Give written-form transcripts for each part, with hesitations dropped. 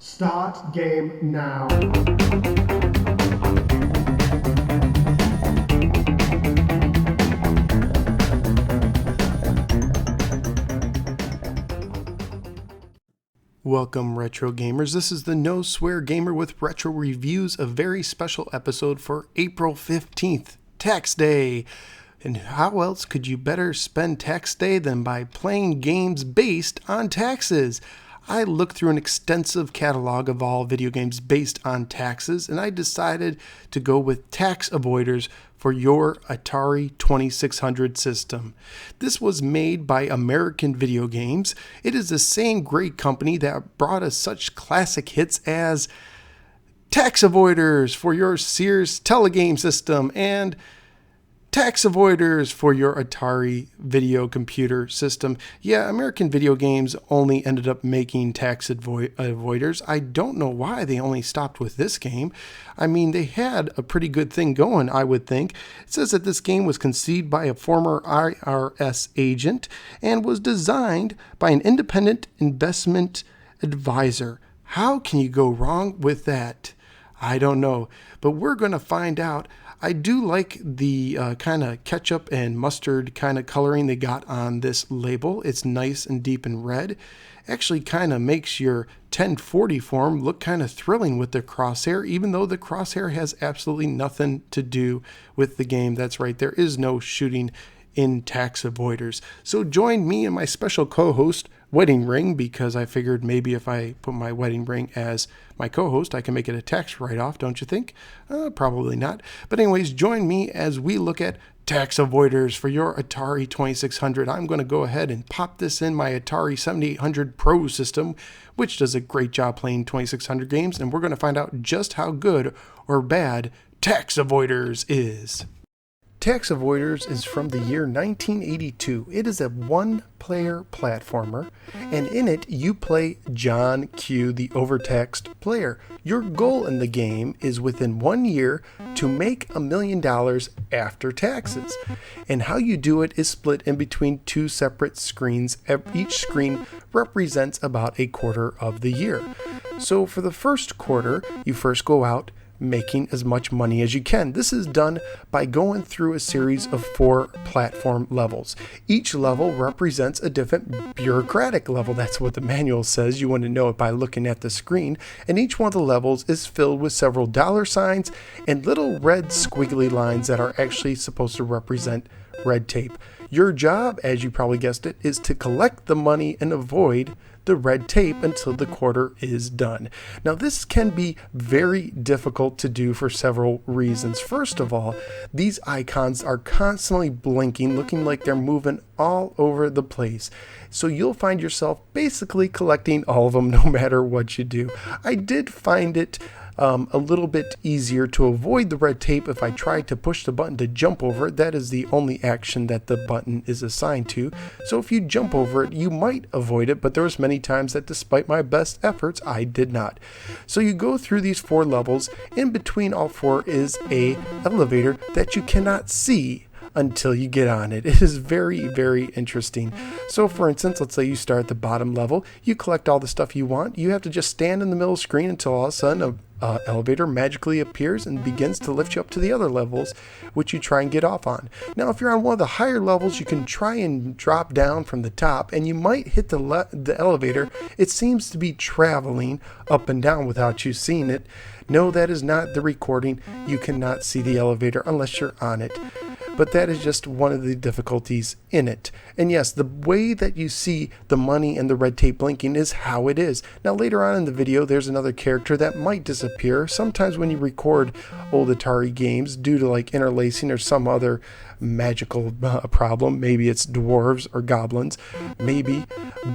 Start game now. Welcome, Retro Gamers. This is the No Swear Gamer with Retro Reviews, a very special episode for April 15th, Tax Day. And how else could you better spend Tax Day than by playing games based on taxes? I looked through an extensive catalog of all video games based on taxes, and I decided to go with Tax Avoiders for your Atari 2600 system. This was made by American Video Games. It is the same great company that brought us such classic hits as Tax Avoiders for your Sears Telegame system and Tax Avoiders for your Atari video computer system. Yeah, American Video Games only ended up making Tax Avoiders. I don't know why they only stopped with this game. I mean, they had a pretty good thing going, I would think. It says that this game was conceived by a former IRS agent and was designed by an independent investment advisor. How can you go wrong with that? I don't know, but we're going to find out. I do like the kind of ketchup and mustard kind of coloring they got on this label. It's nice and deep in red. Actually kind of makes your 1040 form look kind of thrilling with the crosshair, even though the crosshair has absolutely nothing to do with the game. That's right, there is no shooting in Tax Avoiders. So join me and my special co-host, Wedding Ring, because I figured maybe if I put my wedding ring as my co-host, I can make it a tax write-off, don't you think? Probably not. But anyways, join me as we look at Tax Avoiders for your Atari 2600. I'm going to go ahead and pop this in my Atari 7800 Pro system, which does a great job playing 2600 games, and we're going to find out just how good or bad Tax Avoiders is. Tax Avoiders is from the year 1982. It is a one-player platformer, and in it you play John Q, the overtaxed player. Your goal in the game is within 1 year to make $1 million after taxes. And how you do it is split in between two separate screens. Each screen represents about a quarter of the year. So for the first quarter, you first go out making as much money as you can. This is done by going through a series of 4 platform levels. Each level represents a different bureaucratic level. That's what the manual says. You want to know it by looking at the screen. And each one of the levels is filled with several dollar signs and little red squiggly lines that are actually supposed to represent red tape. Your job, as you probably guessed it, is to collect the money and avoid the red tape until the quarter is done. Now, this can be very difficult to do for several reasons. First of all, these icons are constantly blinking, looking like they're moving all over the place. So you'll find yourself basically collecting all of them no matter what you do. I did find it a little bit easier to avoid the red tape if I tried to push the button to jump over it. That is the only action that the button is assigned to. So if you jump over it, you might avoid it, but there was many times that despite my best efforts, I did not. So you go through these 4 levels. In between all 4 is a elevator that you cannot see until you get on it. It is very, very interesting. So for instance, let's say you start at the bottom level, you collect all the stuff you want, you have to just stand in the middle of the screen until all of a sudden a elevator magically appears and begins to lift you up to the other levels, which you try and get off on. Now, if you're on one of the higher levels, you can try and drop down from the top, and you might hit the elevator. It seems to be traveling up and down without you seeing it. No, that is not the recording. You cannot see the elevator unless you're on it. But that is just one of the difficulties in it. And yes, the way that you see the money and the red tape blinking is how it is. Now later on in the video, there's another character that might disappear. Sometimes when you record old Atari games, due to like interlacing or some other magical problem, maybe it's dwarves or goblins, maybe,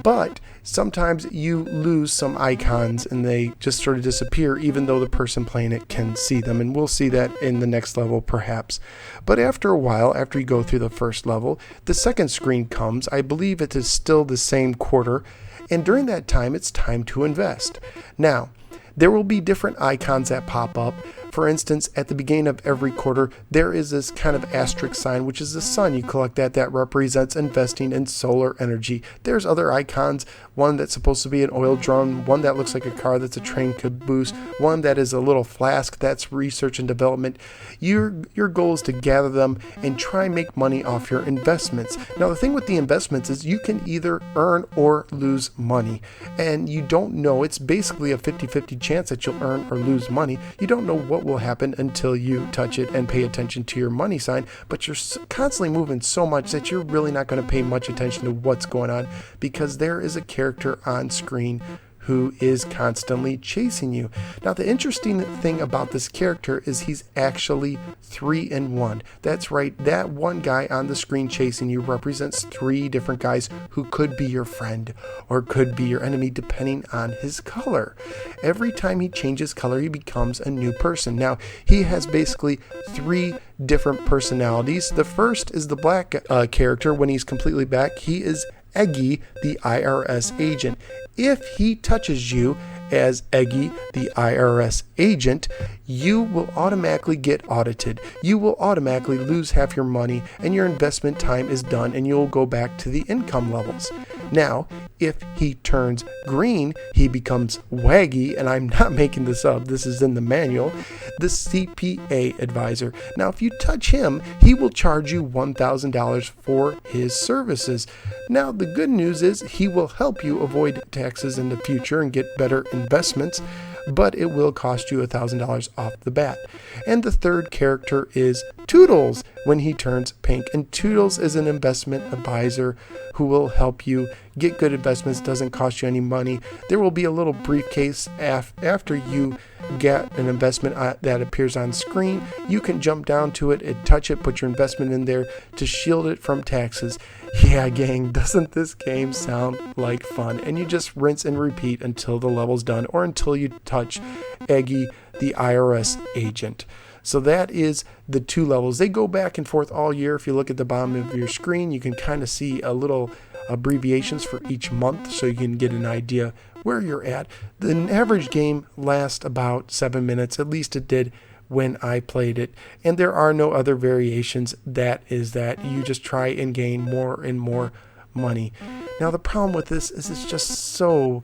but sometimes you lose some icons and they just sort of disappear even though the person playing it can see them, and we'll see that in the next level perhaps. But after a while, after you go through the first level, the second screen comes. I believe it is still the same quarter, and during that time it's time to invest. Now, there will be different icons that pop up. For instance, at the beginning of every quarter, there is this kind of asterisk sign, which is the sun. You collect that represents investing in solar energy. There's other icons one that's supposed to be an oil drum, one that looks like a car that's a train caboose, one that is a little flask that's research and development. Your goal is to gather them and try and make money off your investments. Now, the thing with the investments is you can either earn or lose money, and you don't know. It's basically a 50-50 chance that you'll earn or lose money. You don't know what will happen until you touch it and pay attention to your money sign, but you're constantly moving so much that you're really not going to pay much attention to what's going on, because there is a character on screen who is constantly chasing you. Now, the interesting thing about this character is he's actually 3 in 1. That's right, that one guy on the screen chasing you represents 3 different guys who could be your friend or could be your enemy depending on his color. Every time he changes color, he becomes a new person. Now, he has basically 3 different personalities. The first is the black character. When he's completely black, he is Eggy, the IRS agent. If he touches you as Eggy, the IRS agent, you will automatically get audited. You will automatically lose half your money, and your investment time is done, and you'll go back to the income levels. Now, if he turns green, he becomes Waggy, and I'm not making this up, this is in the manual, the CPA advisor. Now, if you touch him, he will charge you $1,000 for his services. Now, the good news is he will help you avoid taxes in the future and get better investments, but it will cost you $1,000 off the bat. And the third character is Toodles when he turns pink. And Toodles is an investment advisor who will help you get good investments, doesn't cost you any money. There will be a little briefcase after you get an investment that appears on screen. You can jump down to it and touch it, put your investment in there to shield it from taxes. Yeah, gang, doesn't this game sound like fun? And you just rinse and repeat until the level's done or until you touch Eggy, the IRS agent. So that is the 2 levels. They go back and forth all year. If you look at the bottom of your screen, you can kind of see a little abbreviations for each month so you can get an idea where you're at. The average game lasts about 7 minutes, at least it did when I played it, and there are no other variations. That is that you just try and gain more and more money. Now, the problem with this is it's just so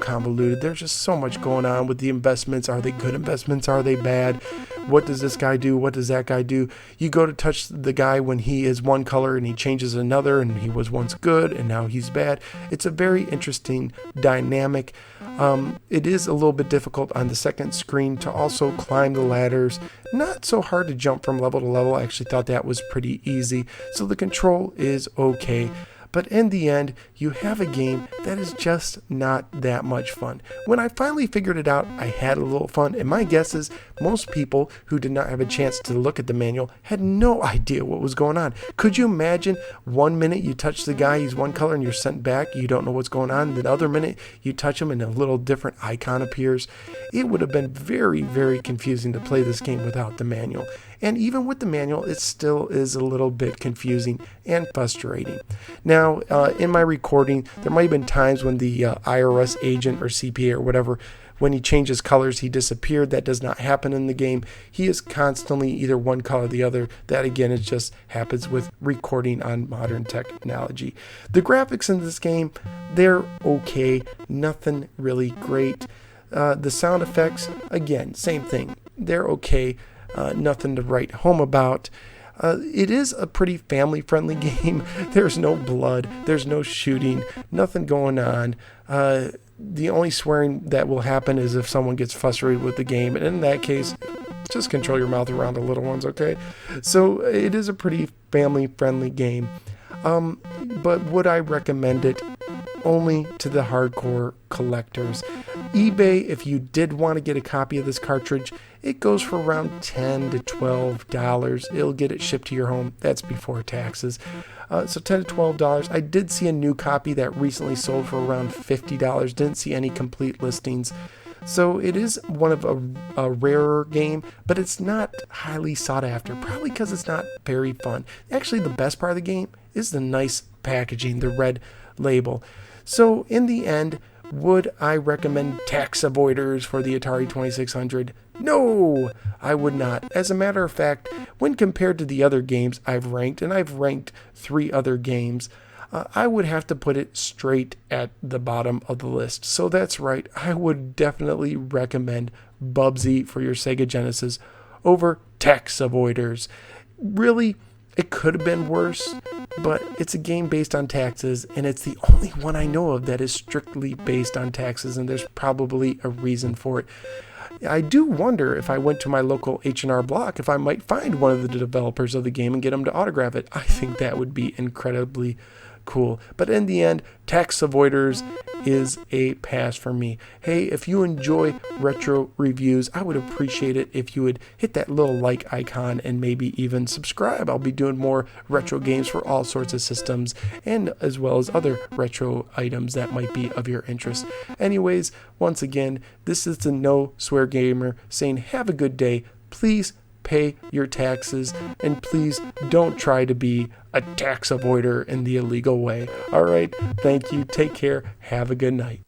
convoluted. There's just so much going on with the investments. Are they good investments? Are they bad? What does this guy do? What does that guy do? You go to touch the guy when he is one color and he changes another, and he was once good and now he's bad. It's a very interesting dynamic. It is a little bit difficult on the second screen to also climb the ladders. Not so hard to jump from level to level. I actually thought that was pretty easy. So the control is okay. But in the end, you have a game that is just not that much fun. When I finally figured it out, I had a little fun, and my guess is most people who did not have a chance to look at the manual had no idea what was going on. Could you imagine 1 minute you touch the guy, he's one color, and you're sent back, you don't know what's going on, the other minute you touch him and a little different icon appears? It would have been very, very confusing to play this game without the manual. And even with the manual, it still is a little bit confusing and frustrating. Now, in my recording, there might have been times when the IRS agent or CPA or whatever, when he changes colors, he disappeared. That does not happen in the game. He is constantly either one color or the other. That, again, it just happens with recording on modern technology. The graphics in this game, they're okay. Nothing really great. The sound effects, again, same thing. They're okay. Nothing to write home about. It is a pretty family-friendly game. There's no blood. There's no shooting. Nothing going on. The only swearing that will happen is if someone gets frustrated with the game. And in that case, just control your mouth around the little ones, okay? So it is a pretty family-friendly game. But would I recommend it? Only to the hardcore collectors. eBay, if you did want to get a copy of this cartridge, it goes for around $10 to $12. It'll get it shipped to your home. That's before taxes. So $10 to $12. I did see a new copy that recently sold for around $50. Didn't see any complete listings. So it is one of a rarer game, but it's not highly sought after, probably because it's not very fun. Actually, the best part of the game is the nice packaging, the red label. So in the end, would I recommend tax avoiders for the Atari 2600? No, I would not. As a matter of fact, when compared to the other games I've ranked, and I've ranked 3 other games, I would have to put it straight at the bottom of the list. So that's right, I would definitely recommend Bubsy for your Sega Genesis over Tax Avoiders. Really, it could have been worse, but it's a game based on taxes, and it's the only one I know of that is strictly based on taxes, and there's probably a reason for it. I do wonder if I went to my local H&R Block if I might find one of the developers of the game and get them to autograph it. I think that would be incredibly cool. But in the end, Tax Avoiders is a pass for me. Hey, if you enjoy retro reviews, I would appreciate it if you would hit that little like icon and maybe even subscribe. I'll be doing more retro games for all sorts of systems, and as well as other retro items that might be of your interest. Anyways, once again, this is the No Swear Gamer saying have a good day. Please pay your taxes, and please don't try to be a tax avoider in the illegal way. All right, thank you. Take care. Have a good night.